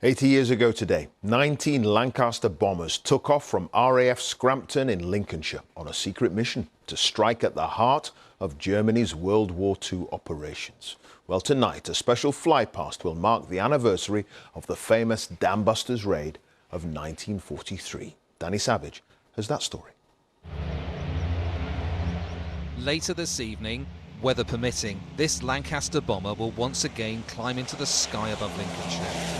80 years ago today, 19 Lancaster Bombers took off from RAF Scrampton in Lincolnshire on a secret mission to strike at the heart of Germany's World War II operations. Well, tonight, a special flypast will mark the anniversary of the famous Dambusters raid of 1943. Danny Savage has that story. Later this evening, weather permitting, this Lancaster bomber will once again climb into the sky above Lincolnshire.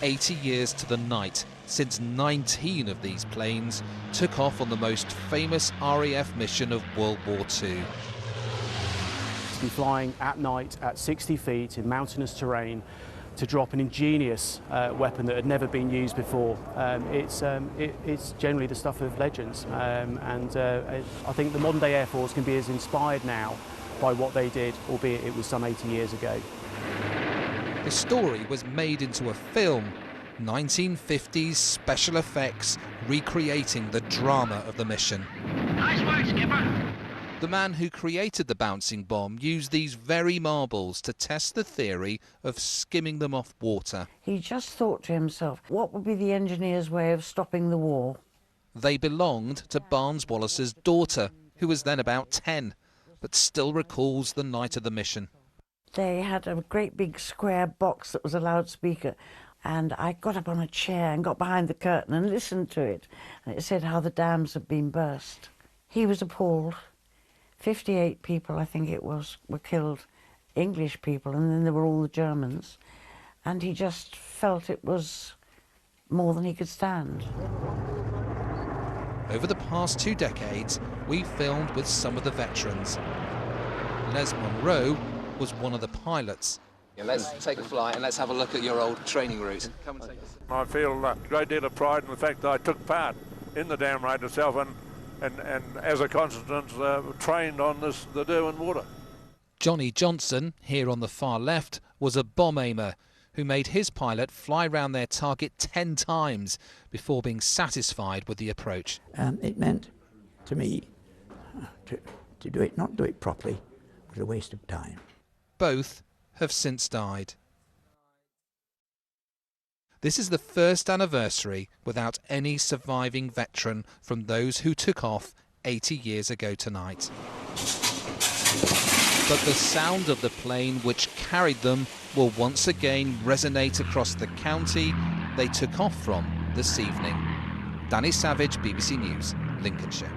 80 years to the night since 19 of these planes took off on the most famous RAF mission of World War II. To be flying at night at 60 feet in mountainous terrain to drop an ingenious weapon that had never been used before. It's generally the stuff of legends, and I think the modern day Air Force can be as inspired now by what they did, albeit it was some 80 years ago. The story was made into a film, 1950s special effects recreating the drama of the mission. Nice work, Skipper. The man who created the bouncing bomb used these very marbles to test the theory of skimming them off water. He just thought to himself, what would be the engineer's way of stopping the war? They belonged to Barnes Wallace's daughter, who was then about 10, but still recalls the night of the mission. They had a great big square box that was a loudspeaker, and I got up on a chair and got behind the curtain and listened to it, and it said how the dams had been burst. He was appalled. 58 people, I think it was, were killed, English people, and then there were all the Germans, and he just felt it was more than he could stand. Over the past 2 decades, we filmed with some of the veterans. Les Monroe was one of the pilots. Let's take a flight and let's have a look at your old training route. Come and take us. I feel a great deal of pride in the fact that I took part in the dam raid itself and as a consequence trained on the Derwent water. Johnny Johnson, here on the far left, was a bomb aimer who made his pilot fly round their target 10 times before being satisfied with the approach. It meant to me to do it, not do it properly, was a waste of time. Both have since died. This is the first anniversary without any surviving veteran from those who took off 80 years ago tonight. But the sound of the plane which carried them will once again resonate across the county they took off from this evening. Danny Savage, BBC News, Lincolnshire.